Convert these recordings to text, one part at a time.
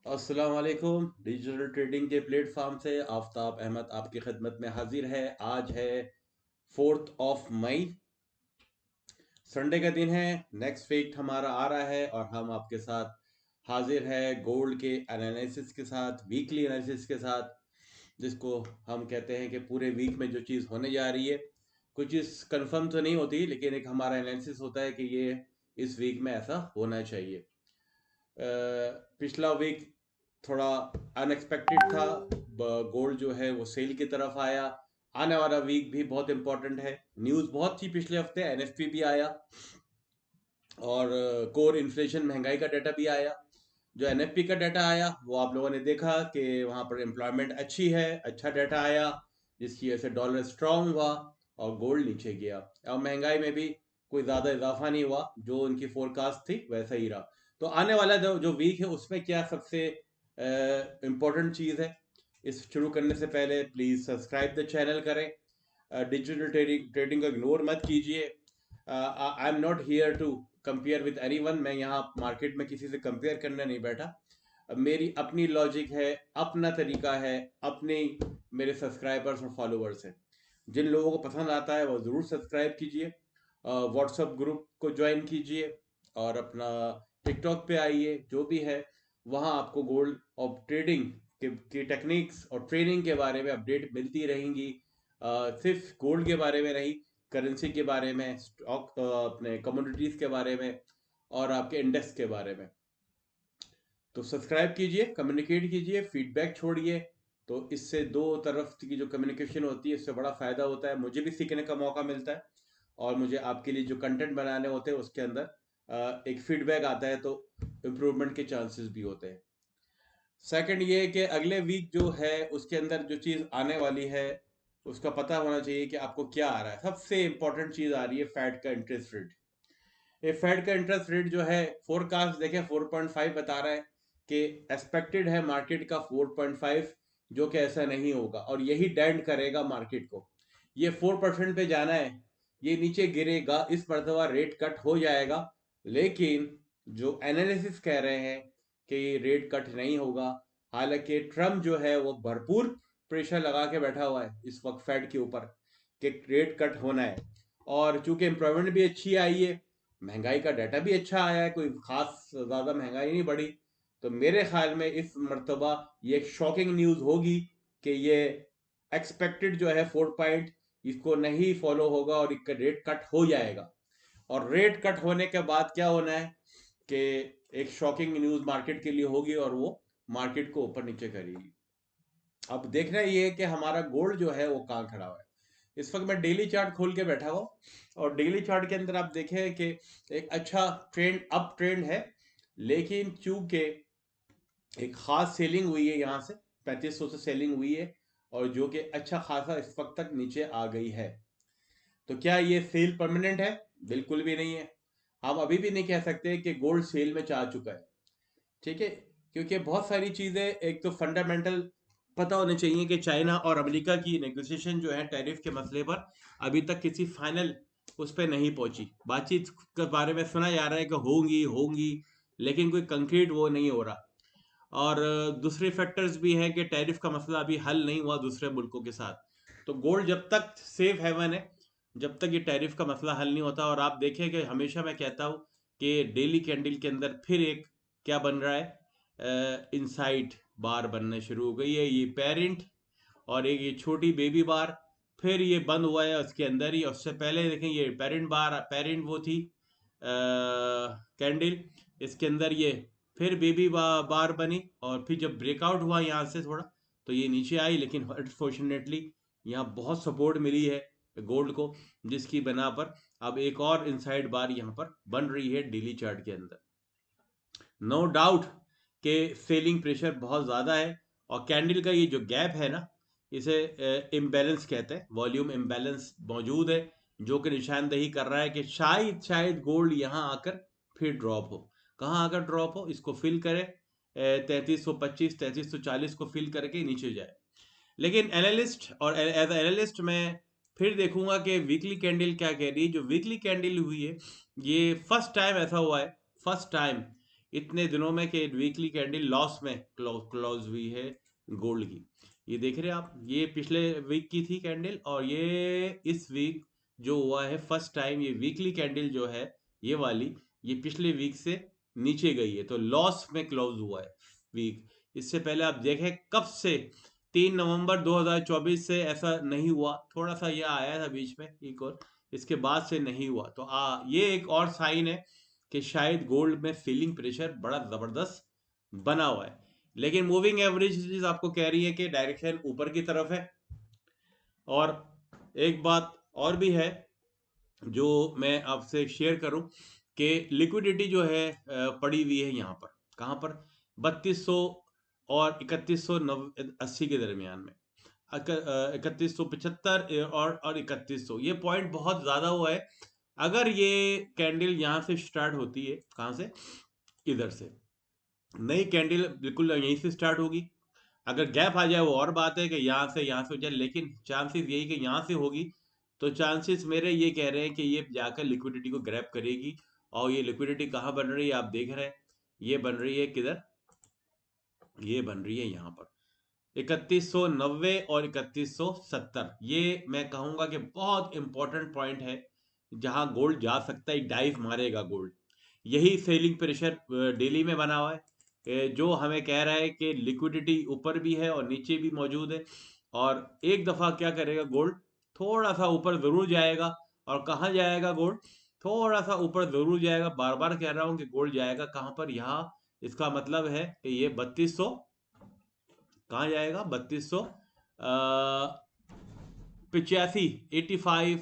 अस्सलाम वालेकुम। Digital trading के प्लेटफॉर्म से आफ्ताब अहमद आपकी खिदमत में हाजिर है। आज है 4 मई, संडे का दिन है। नेक्स्ट वीक हमारा आ रहा है और हम आपके साथ हाजिर है गोल्ड के एनालिसिस के साथ, वीकली एनालिसिस के साथ, जिसको हम कहते हैं कि पूरे वीक में जो चीज़ होने जा रही है, कोई चीज़ कंफर्म तो नहीं होती, लेकिन एक हमारा एनालिसिस होता है कि ये इस वीक में ऐसा होना चाहिए। पिछला वीक थोड़ा अनएक्सपेक्टेड था। गोल्ड जो है वो सेल की तरफ आया। आने वाला वीक भी बहुत इंपॉर्टेंट है। न्यूज़ बहुत थी पिछले हफ्ते, एनएफपी भी आया और कोर इन्फ्लेशन महंगाई का डाटा भी आया। जो एनएफपी का डाटा आया वो आप लोगों ने देखा कि वहाँ पर एम्प्लॉयमेंट अच्छी है, अच्छा डाटा आया, जिसकी वजह से डॉलर स्ट्रांग हुआ और गोल्ड नीचे गया। और महंगाई में भी कोई ज़्यादा इजाफा नहीं हुआ, जो उनकी फोरकास्ट थी वैसा ही रहा। तो आने वाला जो जो वीक है उसमें क्या सबसे इम्पोर्टेंट चीज़ है, इस शुरू करने से पहले प्लीज़ सब्सक्राइब द चैनल करें। डिजिटल ट्रेडिंग ट्रेडिंग को इग्नोर मत कीजिए। I am not here to compare with anyone. मैं यहाँ मार्केट में किसी से कंपेयर करने नहीं बैठा। मेरी अपनी लॉजिक है, अपना तरीका है, अपने मेरे सब्सक्राइबर्स और फॉलोअर्स हैं। जिन लोगों को पसंद आता है वो ज़रूर सब्सक्राइब कीजिए, व्हाट्सएप ग्रुप को ज्वाइन कीजिए और अपना टिकटॉक पे आइए। जो भी है वहाँ आपको गोल्ड और ट्रेडिंग की टेक्निक्स और ट्रेनिंग के बारे में अपडेट मिलती रहेंगी। सिर्फ गोल्ड के बारे में नहीं, करेंसी के बारे में, स्टॉक, अपने कमोडिटीज़ के बारे में और आपके इंडेक्स के बारे में। तो सब्सक्राइब कीजिए, कम्युनिकेट कीजिए, फीडबैक छोड़िए। तो इससे दो तरफ की जो कम्युनिकेशन होती है इससे बड़ा फ़ायदा होता है, मुझे भी सीखने का मौका मिलता है और मुझे आपके लिए जो कंटेंट बनाने होते हैं उसके अंदर एक फीडबैक आता है, तो इम्प्रूवमेंट के चांसेस भी होते हैं। सेकंड ये है कि अगले वीक जो है उसके अंदर जो चीज़ आने वाली है उसका पता होना चाहिए कि आपको क्या आ रहा है। सबसे इंपॉर्टेंट चीज़ आ रही है फेड का इंटरेस्ट रेट। ये फेड का इंटरेस्ट रेट जो है, फोरकास्ट देखें 4.5 बता रहा है कि एक्सपेक्टेड है मार्केट का 4.5, जो कि ऐसा नहीं होगा और यही डेंड करेगा मार्केट को। ये 4% पे जाना है, ये नीचे गिरेगा, इस मरतबा रेट कट हो जाएगा। लेकिन जो एनालिसिस कह रहे हैं कि ये रेट कट नहीं होगा। हालांकि ट्रम्प जो है वो भरपूर प्रेशर लगा के बैठा हुआ है इस वक्त फेड के ऊपर कि रेट कट होना है। और चूंकि एम्प्लॉयमेंट भी अच्छी आई है, महंगाई का डाटा भी अच्छा आया है, कोई खास ज़्यादा महंगाई नहीं बढ़ी, तो मेरे ख्याल में इस मरतबा ये एक शॉकिंग न्यूज़ होगी कि ये एक्सपेक्टेड जो है 4 पॉइंट, इसको नहीं फॉलो होगा और इसका रेट कट हो जाएगा। और रेट कट होने के बाद क्या होना है कि एक शॉकिंग न्यूज़ मार्केट के लिए होगी और वो मार्केट को ऊपर नीचे करेगी। अब देखना ये है कि हमारा गोल्ड जो है वो कहाँ खड़ा हुआ है। इस वक्त मैं डेली चार्ट खोल के बैठा हुआ और डेली चार्ट के अंदर आप देखें कि एक अच्छा ट्रेंड, अप ट्रेंड है। लेकिन चूंकि एक खास सेलिंग हुई है यहाँ से, 3500 से सेलिंग हुई है और जो कि अच्छा खासा इस वक्त तक नीचे आ गई है। तो क्या ये सेल परमानेंट है? बिल्कुल भी नहीं है। हम अभी भी नहीं कह सकते कि गोल्ड सेल में जा चुका है। ठीक है, क्योंकि बहुत सारी चीज़ें, एक तो फंडामेंटल पता होने चाहिए कि चाइना और अमेरिका की नेगोशिएशन जो है टैरिफ के मसले पर अभी तक किसी फाइनल उस पर नहीं पहुंची। बातचीत के बारे में सुना जा रहा है कि होंगी होंगी, लेकिन कोई कंक्रीट वो नहीं हो रहा। और दूसरे फैक्टर्स भी हैं कि टैरिफ का मसला अभी हल नहीं हुआ दूसरे मुल्कों के साथ। तो गोल्ड जब तक सेफ हेवन है, जब तक ये टैरिफ का मसला हल नहीं होता। और आप देखें कि हमेशा मैं कहता हूँ कि डेली कैंडल के अंदर फिर एक क्या बन रहा है, इनसाइड बार बनना शुरू हो गई है, ये पेरेंट और एक ये छोटी बेबी बार। फिर ये बंद हुआ है उसके अंदर ही, उससे पहले देखें ये पेरेंट बार, पेरेंट वो थी कैंडल, इसके अंदर ये फिर बेबी बार बनी और फिर जब ब्रेकआउट हुआ यहाँ से थोड़ा तो ये नीचे आई। लेकिन अनफॉर्चुनेटली यहाँ बहुत सपोर्ट मिली है गोल्ड को, जिसकी बना पर अब एक और इनसाइड बार यहाँ पर बन रही है डेली चार्ट के अंदर। नो डाउट कि सेलिंग प्रेशर बहुत ज़्यादा है और कैंडल का ये जो गैप है ना, इसे इम्बैलेंस कहते हैं, वॉल्यूम इम्बैलेंस मौजूद है, जो कि निशानदेही कर रहा है कि शायद शायद गोल्ड यहाँ आकर फिर ड्रॉप हो। कहाँ आकर ड्रॉप हो, इसको फिल करे 3325 3340 को फिल करके नीचे जाए। लेकिन एनालिस्ट और एज एनालिस्ट मैं फिर देखूंगा कि वीकली कैंडल क्या कह रही है। जो वीकली कैंडल हुई है, ये फर्स्ट टाइम ऐसा हुआ है, फर्स्ट टाइम इतने दिनों में कि वीकली कैंडल लॉस में क्लोज हुई है गोल्ड की। ये देख रहे हैं आप, ये पिछले वीक की थी कैंडल, और ये इस वीक जो हुआ है फर्स्ट टाइम ये वीकली कैंडल जो है ये वाली, ये पिछले वीक से नीचे गई है, तो लॉस में क्लोज हुआ है वीक। इससे पहले आप देखें कब से 3 नवंबर 2024 से ऐसा नहीं हुआ, थोड़ा सा यह आया था बीच में एक और, इसके बाद से नहीं हुआ। तो ये एक और साइन है कि शायद गोल्ड में सेलिंग प्रेशर बड़ा जबरदस्त बना हुआ है। लेकिन मूविंग एवरेज आपको कह रही है कि डायरेक्शन ऊपर की तरफ है। और एक बात और भी है जो मैं आपसे शेयर करूं कि लिक्विडिटी जो है पड़ी हुई है यहाँ पर, कहाँ पर, 3200 और 3180 के दरमियान में, 3175 और 3100, ये पॉइंट बहुत ज्यादा हुआ है। अगर ये कैंडल यहाँ से स्टार्ट होती है, कहाँ से, इधर से नई कैंडल बिल्कुल यहीं से स्टार्ट होगी। अगर गैप आ जाए वो और बात है कि यहाँ से हो जाए, लेकिन चांसेस यही कि यहाँ से होगी। तो चांसेस मेरे ये कह रहे हैं कि ये जाकर लिक्विडिटी को ग्रैब करेगी। और ये लिक्विडिटी कहाँ बन रही है आप देख रहे हैं, ये बन रही है किधर, ये बन रही है यहाँ पर 3190 और 3170। ये मैं कहूंगा कि बहुत इंपॉर्टेंट पॉइंट है जहां गोल्ड जा सकता है, डाइव मारेगा गोल्ड। यही सेलिंग प्रेशर डेली में बना हुआ है, जो हमें कह रहा है कि लिक्विडिटी ऊपर भी है और नीचे भी मौजूद है। और एक दफा क्या करेगा गोल्ड, थोड़ा सा ऊपर जरूर जाएगा। और कहाँ जाएगा गोल्ड, थोड़ा सा ऊपर जरूर जाएगा, बार बार कह रहा हूं कि गोल्ड जाएगा कहाँ पर, यहाँ। इसका मतलब है कि ये 3200 कहाँ जाएगा, 3285, 85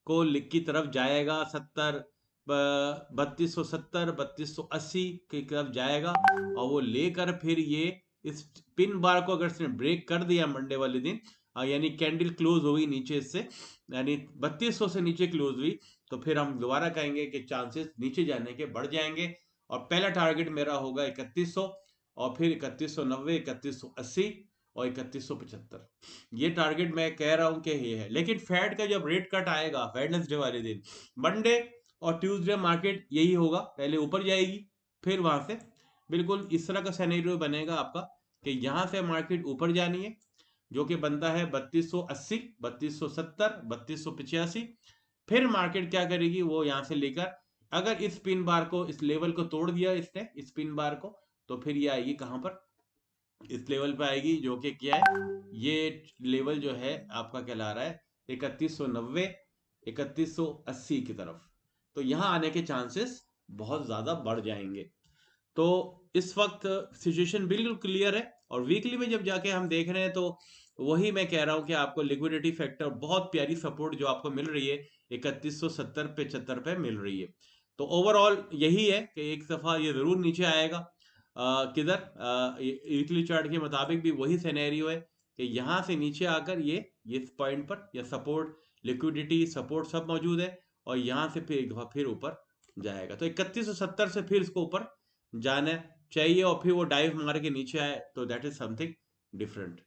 को की तरफ जाएगा, 70, 3270, 3280 की तरफ जाएगा। और वो लेकर फिर ये इस पिन बार को अगर इसने ब्रेक कर दिया मंडे वाले दिन, यानी कैंडल क्लोज हुई नीचे से, यानी 3200 से नीचे क्लोज हुई, तो फिर हम दोबारा कहेंगे कि चांसेस नीचे जाने के बढ़ जाएंगे। और पहला टारगेट मेरा होगा 3100, और फिर 3190, 3180 और 3175। ये टारगेट मैं कह रहा हूं कि ये है। लेकिन फेड का जब रेट कट आएगा वेडनेसडे वाले दिन, मंडे और ट्यूसडे मार्केट यही होगा, पहले ऊपर जाएगी, फिर वहां से बिल्कुल इस तरह का सिनेरियो बनेगा आपका कि यहां से मार्केट ऊपर जानी है, जो कि बनता है 3280, 3270, 3285। फिर मार्केट क्या करेगी, वो यहां से लेकर अगर इस पिन बार को, इस लेवल को तोड़ दिया इसने, इस पिन बार को, तो फिर ये आएगी कहां पर, इस लेवल पे आएगी, जो कि क्या है, ये लेवल जो है आपका कहला रहा है 3190, 3180 की तरफ। तो यहां आने के चांसेस बहुत ज्यादा बढ़ जाएंगे। तो इस वक्त सिचुएशन बिल्कुल क्लियर है। और वीकली में जब जाके हम देख रहे हैं तो वही मैं कह रहा हूं कि आपको लिक्विडिटी फैक्टर बहुत प्यारी सपोर्ट जो आपको मिल रही है 3170 75 पे मिल रही है। तो ओवरऑल यही है कि एक दफा ये जरूर नीचे आएगा। किधर, वीकली चार्ट के मुताबिक भी वही सिनेरियो है कि यहाँ से नीचे आकर ये इस पॉइंट पर या सपोर्ट, लिक्विडिटी सपोर्ट सब मौजूद है। और यहाँ से फिर एक दफा फिर ऊपर जाएगा, तो 3170 से फिर इसको ऊपर जाना चाहिए, और फिर वो डाइव मार के नीचे आए तो that is something different.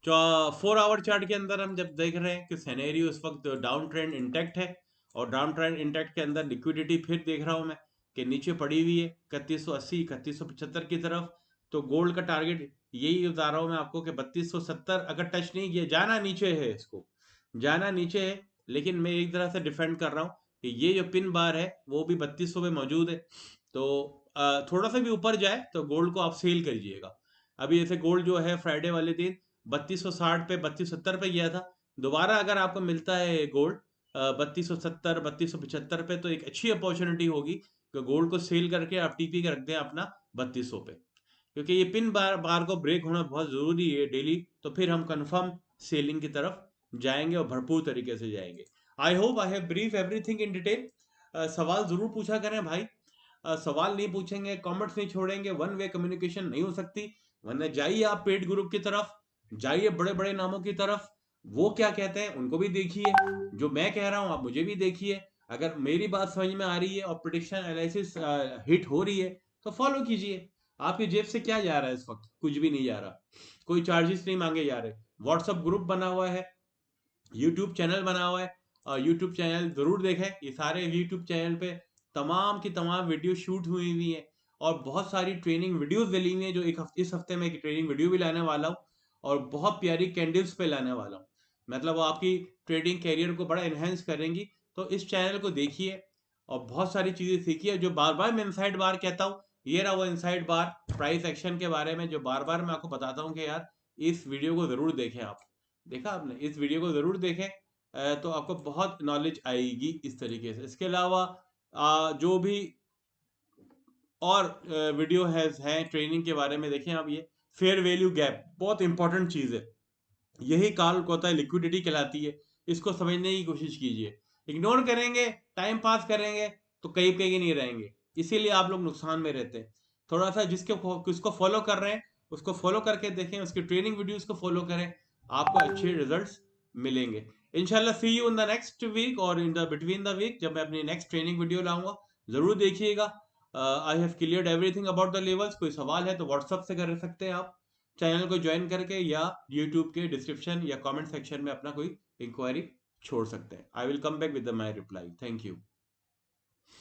4 our chart के अंदर हम जब देख रहे हैं कि सिनेरियो इस वक्त डाउन ट्रेंड इंटैक्ट है, और डाउन ट्रेंड इंटैक्ट के अंदर लिक्विडिटी फिर देख रहा हूं मैं कि नीचे पड़ी हुई है 3180, 3175 की तरफ। तो गोल्ड का टारगेट यही बता रहा हूं मैं आपको कि 3270 अगर टच नहीं किया, जाना नीचे है, इसको जाना नीचे है। लेकिन मैं एक तरह से डिफेंड कर रहा हूँ कि ये जो पिन बार है वो भी 3200 पे मौजूद है। तो थोड़ा सा भी ऊपर जाए तो गोल्ड को आप सेल करिएगा। अभी जैसे गोल्ड जो है फ्राइडे वाले दिन 3260 पे, 3270 पे गया था। दोबारा अगर आपको मिलता है गोल्ड 3270, 3275 पे, तो एक अच्छी अपॉर्चुनिटी होगी कि गोल्ड को सेल करके आप टीपी कर रख दें अपना 3200 पे, क्योंकि ये पिन बार बार को ब्रेक होना बहुत जरूरी है डेली। तो फिर हम कंफर्म सेलिंग की तरफ जाएंगे और भरपूर तरीके से जाएंगे। I hope I have brief everything in detail. सवाल जरूर पूछा करें भाई, सवाल नहीं पूछेंगे, कमेंट्स नहीं छोड़ेंगे, वन वे कम्युनिकेशन नहीं हो सकती। वरना जाइए आप पेड ग्रुप की तरफ, जाइए बड़े बड़े नामों की तरफ, वो क्या कहते हैं उनको भी देखिए, जो मैं कह रहा हूं आप मुझे भी देखिए। अगर मेरी बात समझ में आ रही है और प्रिडिक्शन एनालिसिस हिट हो रही है तो फॉलो कीजिए। आपकी जेब से क्या जा रहा है इस वक्त, कुछ भी नहीं जा रहा, कोई चार्जेस नहीं मांगे जा रहे। व्हाट्सएप ग्रुप बना हुआ है, यूट्यूब चैनल बना हुआ है, और यूट्यूब चैनल जरूर देखें। ये सारे यूट्यूब चैनल पे तमाम की तमाम वीडियो शूट हुई हुई है और बहुत सारी ट्रेनिंग वीडियोस डली हुई है, जो इस हफ्ते में एक ट्रेनिंग वीडियो भी लाने वाला हूँ और बहुत प्यारी कैंडल्स पे लाने वाला हूँ। मतलब वो आपकी ट्रेडिंग कैरियर को बड़ा एनहेंस करेंगी। तो इस चैनल को देखिए और बहुत सारी चीजें सीखिए। जो बार बार मैं इनसाइड बार कहता हूँ, ये रहा वो इनसाइड बार प्राइस एक्शन के बारे में, जो बार बार मैं आपको बताता हूँ कि यार इस वीडियो को जरूर देखें। आप देखा आपने, इस वीडियो को जरूर देखें। तो आपको बहुत नॉलेज आएगी इस तरीके से। इसके अलावा जो भी और वीडियो हैं ट्रेनिंग के बारे में, देखें आप। ये फेयर वैल्यू गैप बहुत इंपॉर्टेंट चीज है। यही काल को होता है, लिक्विडिटी कहलाती है। इसको समझने की कोशिश कीजिए। इग्नोर करेंगे, टाइम पास करेंगे तो कहीं कहीं नहीं रहेंगे। इसीलिए आप लोग नुकसान में रहते हैं। थोड़ा सा किसको फॉलो कर रहे हैं उसको फॉलो करके देखें, उसकी ट्रेनिंग वीडियोस को फॉलो करें, आपको अच्छे रिजल्ट्स मिलेंगे। इंशाल्लाह see you in the next week और in the between the week, जब मैं अपनी नेक्स्ट ट्रेनिंग वीडियो लाऊंगा। जरूर देखिएगा। I have cleared everything about the levels. कोई सवाल है तो व्हाट्सअप से कर सकते हैं आप, चैनल को ज्वाइन करके, या यूट्यूब के डिस्क्रिप्शन या कमेंट सेक्शन में अपना कोई इंक्वायरी छोड़ सकते हैं। I will come back with my reply. Thank you.